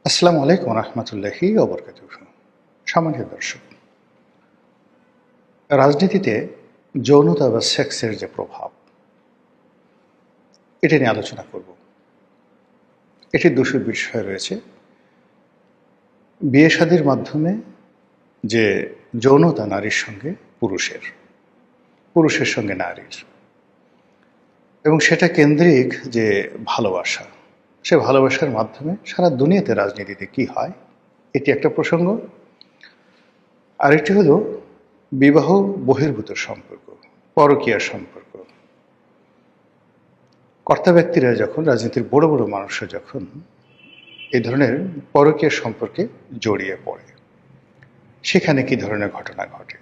আসসালামু আলাইকুম রহমতুল্লাহি ওবরকাতুহু। সম্মানিত দর্শক, রাজনীতিতে যৌনতা বা সেক্সের যে প্রভাব, এটা নিয়ে আলোচনা করব। এটির দুটো বিষয় রয়েছে। বিয়ে শাদীর মাধ্যমে যে যৌনতা নারীর সঙ্গে পুরুষের, পুরুষের সঙ্গে নারীর, এবং সেটা কেন্দ্রিক যে ভালোবাসা, সে ভালোবাসার মাধ্যমে সারা দুনিয়াতে রাজনীতিতে কি হয়, এটি একটা প্রসঙ্গ। আরেকটি হলো বিবাহ বহির্ভূত সম্পর্ক, পরকীয়া সম্পর্ক। কর্তা ব্যক্তিরা যখন, রাজনীতির বড় বড় মানুষরা যখন এই ধরনের পরকীয়া সম্পর্কে জড়িয়ে পড়ে, সেখানে কি ধরনের ঘটনা ঘটে।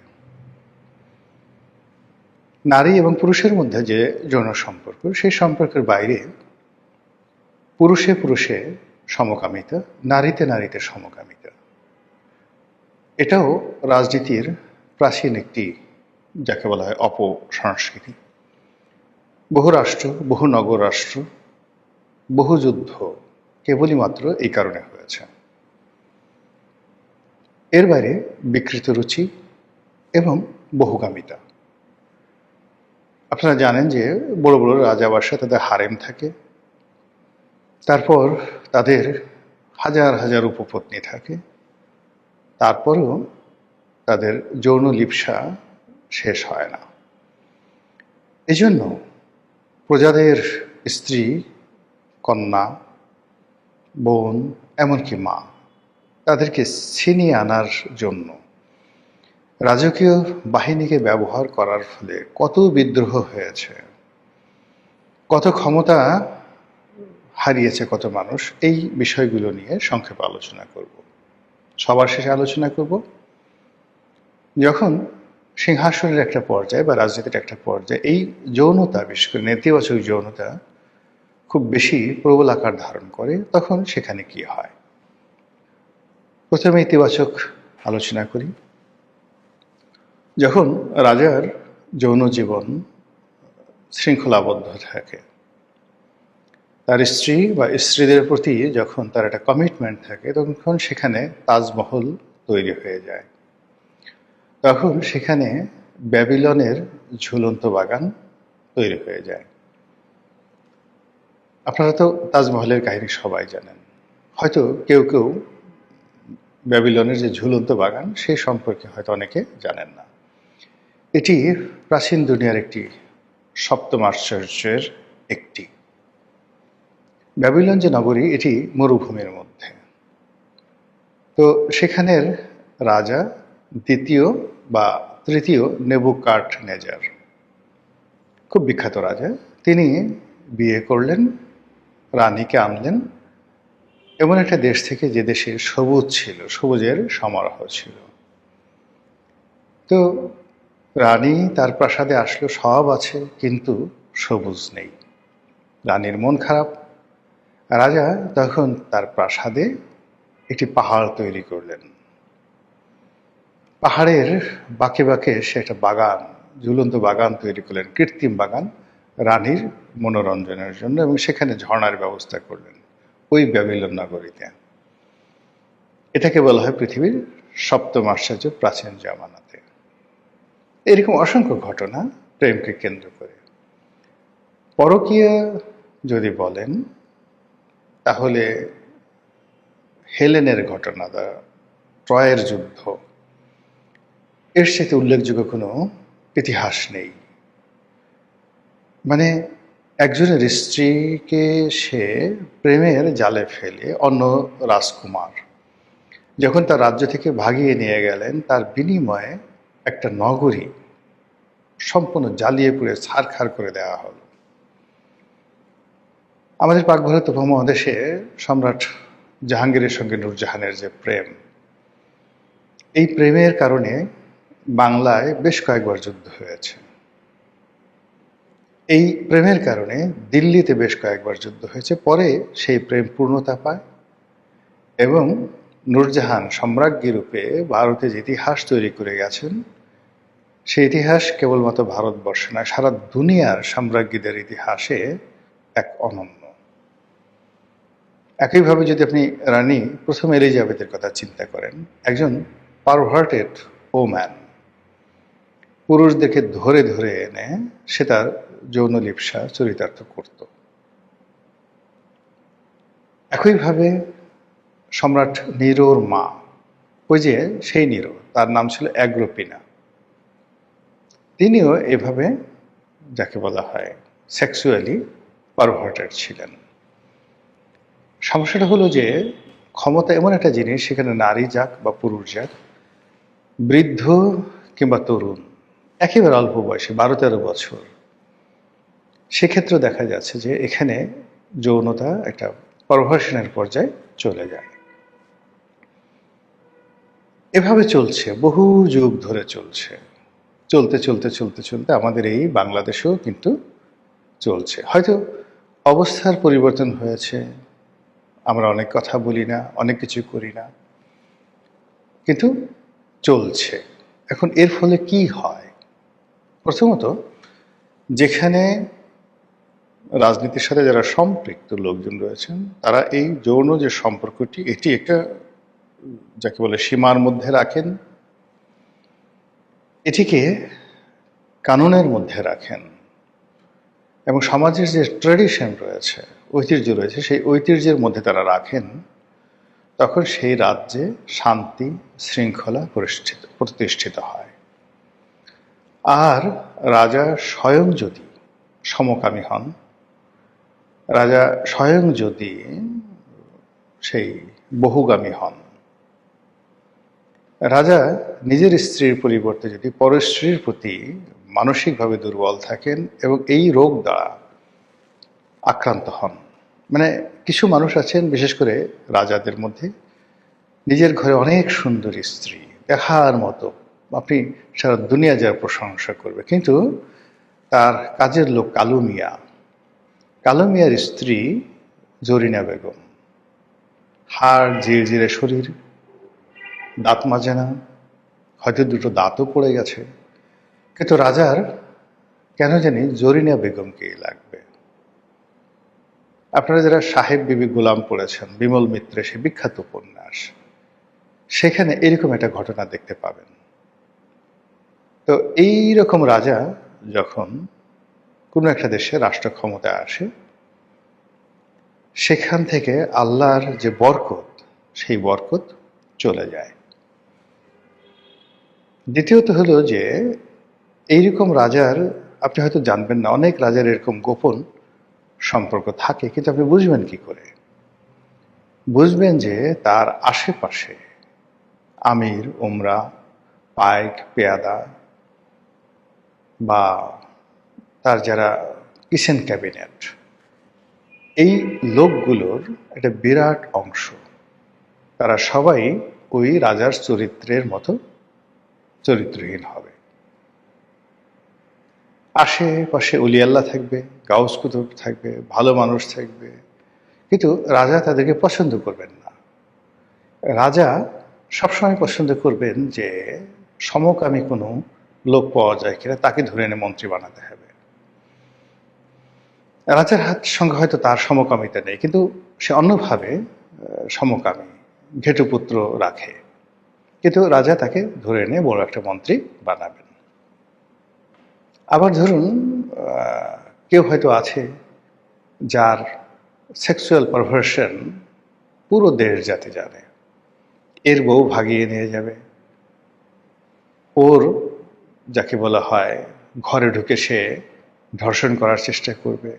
নারী এবং পুরুষের মধ্যে যে যৌন সম্পর্ক, সেই সম্পর্কের বাইরে পুরুষে পুরুষে সমকামিতা, নারীতে নারীতে সমকামিতা, এটাও রাজনীতির প্রাচীন একটি, যাকে বলা হয় অপসংস্কৃতি। বহু রাষ্ট্র, বহু নগর রাষ্ট্র, বহু যুদ্ধ কেবলই মাত্র এই কারণে হয়েছে। এর বাইরে বিকৃত রুচি এবং বহুগামিতা। আপনারা জানেন যে বড় বড় রাজাবাসা, তাদের হারেম থাকে, তারপর তাদের হাজার হাজার উপপত্নী থাকে, তারপরেও তাদের যৌন লিপ্সা শেষ হয় না। এজন্য প্রজাদের স্ত্রী, কন্যা, বোন, এমনকি মা, তাদেরকে ছিনিয়ে আনার জন্য রাজকীয় বাহিনীকে ব্যবহার করার ফলে কত বিদ্রোহ হয়েছে, কত ক্ষমতা হারিয়েছে কত মানুষ। এই বিষয়গুলো নিয়ে সংক্ষেপে আলোচনা করব। সবার শেষে আলোচনা করব যখন সিংহাসনের একটা পর্যায়ে বা রাজনীতির একটা পর্যায়ে এই যৌনতা, বিশেষ করে নেতিবাচক যৌনতা খুব বেশি প্রবল আকার ধারণ করে, তখন সেখানে কি হয়। প্রথমে ইতিবাচক আলোচনা করি। যখন রাজার যৌন জীবন শৃঙ্খলাবদ্ধ থাকে, তার স্ত্রী বা স্ত্রীদের প্রতি যখন তার একটা কমিটমেন্ট থাকে, তখন সেখানে তাজমহল তৈরি হয়ে যায়। তখন সেখানে ব্যাবিলনের ঝুলন্ত বাগান তৈরি হয়ে যায়। আপনারা তো তাজমহলের কাহিনী সবাই জানেন, হয়তো কেউ কেউ ব্যাবিলনের যে ঝুলন্ত বাগান সে সম্পর্কে হয়তো অনেকে জানেন না। এটি প্রাচীন দুনিয়ার একটি সপ্তম আশ্চর্যের একটি। ব্যাবিলন যে নগরী, এটি মরুভূমির মধ্যে। তো সেখানের রাজা দ্বিতীয় বা তৃতীয় নেবুকাডনেজার, খুব বিখ্যাত রাজা, তিনি বিয়ে করলেন, রানীকে আনলেন এমন একটা দেশ থেকে যে দেশে সবুজ ছিল, সবুজের সমারোহ ছিল। তো রানী তার প্রাসাদে আসলো, সব আছে কিন্তু সবুজ নেই। রানীর মন খারাপ। রাজা তখন তার প্রাসাদে একটি পাহাড় তৈরি করলেন। পাহাড়ের বাঁকে বাঁকে সে একটা বাগান, ঝুলন্ত বাগান তৈরি করলেন, কৃত্রিম বাগান, রানীর মনোরঞ্জনের জন্য, এবং সেখানে ঝর্ণার ব্যবস্থা করলেন ওই ব্যাবিলন নগরীতে। এটাকে বলা হয় পৃথিবীর সপ্তম আশ্চর্য প্রাচীন জামানাতে। এরকম অসংখ্য ঘটনা প্রেমকে কেন্দ্র করে। পরকীয়া যদি বলেন, তাহলে হেলেনের ঘটনা, ট্রয়ের যুদ্ধ, এর সাথে উল্লেখযোগ্য কোনো ইতিহাস নেই। মানে একজনের স্ত্রীকে সে প্রেমের জালে ফেলে অন্য রাজকুমার যখন তার রাজ্য থেকে ভাগিয়ে নিয়ে গেলেন, তার বিনিময়ে একটা নগরী সম্পূর্ণ জ্বালিয়ে পুড়ে ছারখার করে দেওয়া হলো। আমাদের পাক ভারত উপমহাদেশে সম্রাট জাহাঙ্গীরের সঙ্গে নূরজাহানের যে প্রেম, এই প্রেমের কারণে বাংলায় বেশ কয়েকবার যুদ্ধ হয়েছে। এই প্রেমের কারণে দিল্লিতে বেশ কয়েকবার যুদ্ধ হয়েছে। পরে সেই প্রেম পূর্ণতা পায় এবং নূরজাহান সম্রাজ্ঞী রূপে ভারতে যে ইতিহাস তৈরি করে গেছেন, সেই ইতিহাস কেবলমাত্র ভারতবর্ষে নয়, সারা দুনিয়ার সাম্রাজ্ঞীদের ইতিহাসে এক অনন্য। একইভাবে যদি আপনি রানী প্রথম এলিজাবেথের কথা চিন্তা করেন, একজন পারভার্টেড ওম্যান, পুরুষদেরকে ধরে ধরে এনে সে তার যৌন লিপ্সা চরিতার্থ করত। একইভাবে সম্রাট নিরোর মা, ওই যে সেই নিরো, তার নাম ছিল অ্যাগ্রোপিনা, তিনিও এভাবে যাকে বলা হয় সেক্সুয়ালি পারভার্টেড ছিলেন। সমস্যাটা হলো যে ক্ষমতা এমন একটা জিনিস, সেখানে নারী যাক বা পুরুষ যাক, বৃদ্ধ কিংবা তরুণ, একেবারে অল্প বয়সে 12-13 বছর, সেক্ষেত্রে দেখা যাচ্ছে যে এখানে যৌনতা একটা পারভার্সনের পর্যায়ে চলে যায়। এভাবে চলছে, বহু যুগ ধরে চলছে, চলতে চলতে চলতে চলতে আমাদের এই বাংলাদেশেও কিন্তু চলছে। হয়তো অবস্থার পরিবর্তন হয়েছে, আমরা অনেক কথা বলি না, অনেক কিছু করি না, কিন্তু চলছে। এখন এর ফলে কি হয়? প্রথমত, যেখানে রাজনীতির সাথে যারা সম্পৃক্ত লোকজন রয়েছেন, তারা এই যৌন যে সম্পর্কটি, এটি একটা যাকে বলে সীমার মধ্যে রাখেন, এটিকে কানুনের মধ্যে রাখেন, এবং সমাজের যে ট্র্যাডিশন রয়েছে, ঐতিহ্য রয়েছে, সেই ঐতিহ্যের মধ্যে তারা রাখেন। তখন সেই রাজ্যে শান্তি শৃঙ্খলা প্রতিষ্ঠিত হয়। আর রাজা স্বয়ং যদি সমকামী হন, রাজা স্বয়ং যদি সেই বহুগামী হন, রাজা নিজের স্ত্রীর পরিবর্তে যদি পরস্ত্রীর প্রতি মানসিকভাবে দুর্বল থাকেন এবং এই রোগ দ্বারা আক্রান্ত হন, মানে কিছু মানুষ আছেন, বিশেষ করে রাজাদের মধ্যে, নিজের ঘরে অনেক সুন্দরী স্ত্রী, দেখার মতো, আপনি সারা দুনিয়া যার প্রশংসা করবে, কিন্তু তার কাজের লোক কালু মিয়া, কালু মিয়ার স্ত্রী জরিনা বেগম, হাড় জিরজিরে শরীর, দাঁত মাজে না, হয়তো দুটো দাঁতও পড়ে গেছে, কিন্তু রাজার কেন জানি জরিনা বেগমকে লাগবে। আপনারা যারা সাহেব বিবি গোলাম পড়েছেন, বিমল মিত্রের সে বিখ্যাত উপন্যাস, সেখানে এরকম একটা ঘটনা দেখতে পাবেন। তো এই রকম রাজা যখন কোনো একটা দেশে রাষ্ট্র ক্ষমতায় আসে, সেখান থেকে আল্লাহর যে বরকত, সেই বরকত চলে যায়। দ্বিতীয়ত হলো যে এইরকম রাজার, আপনি হয়তো জানবেন না, অনেক রাজার এরকম গোপন সম্পর্ক থাকে, কিন্তু আপনি বুঝবেন কি করে? বুঝবেন যে তার আশেপাশে আমির, উমরা, পাইক, পেয়াদা বা তার যারা কিচেন ক্যাবিনেট, এই লোকগুলোর একটা বিরাট অংশ, তারা সবাই ওই রাজার চরিত্রের মতো চরিত্রহীন হবে। আশেপাশে অলি আল্লাহ থাকবে, গাউস কুতুব থাকবে, ভালো মানুষ থাকবে, কিন্তু রাজা তাদেরকে পছন্দ করবেন না। রাজা সবসময় পছন্দ করবেন যে সমকামী কোনো লোক পাওয়া যায় কিনা, তাকে ধরে এনে মন্ত্রী বানাতে হবে। রাজার সঙ্গে হয়তো তার সমকামিতা নেই, কিন্তু সে অন্যভাবে সমকামী ঘেটুপুত্র রাখে, কিন্তু রাজা তাকে ধরে এনে বড় একটা মন্ত্রী বানাবেন। আবার ধরুন কেউ হয়তো আছে যার সেক্সুয়াল পারভার্সন পুরো দেশ জাতি জানে, এর বউ ভাগিয়ে নিয়ে যাবে, ওর যাকে বলা হয় ঘরে ঢুকে সে ধর্ষণ করার চেষ্টা করবে,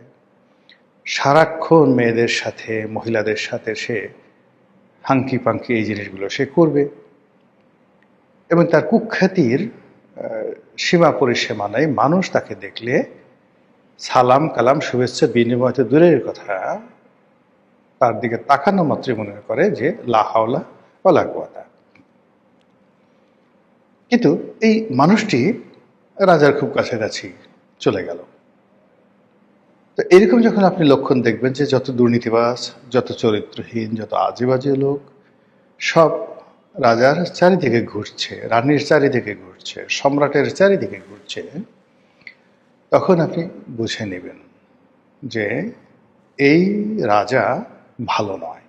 সারাক্ষণ মেয়েদের সাথে, মহিলাদের সাথে সে হাঙ্কি পাঙ্কি এই জিনিসগুলো সে করবে, এবং তার কুখ্যাতির সীমা পরিসীমা নাই। মানুষ তাকে দেখলে সালাম কালাম শুভেচ্ছা বিনিময় তো দূরের কথা, তার দিকে তাকানো মাত্রই মনে করে যে লা হাওলা ওয়ালা কুওয়াতা। কিন্তু এই মানুষটি রাজার খুব কাছাকাছি চলে গেল। তো এরকম যখন আপনি লক্ষণ দেখবেন যে যত দুর্নীতিবাজ, যত চরিত্রহীন, যত আজে বাজে লোক, সব রাজার চারিদিকে ঘুরছে, রানীর চারিদিকে ঘুরছে, সম্রাটের চারিদিকে ঘুরছে, তখন আপনি বুঝে নেবেন যে এই রাজা ভালো নয়।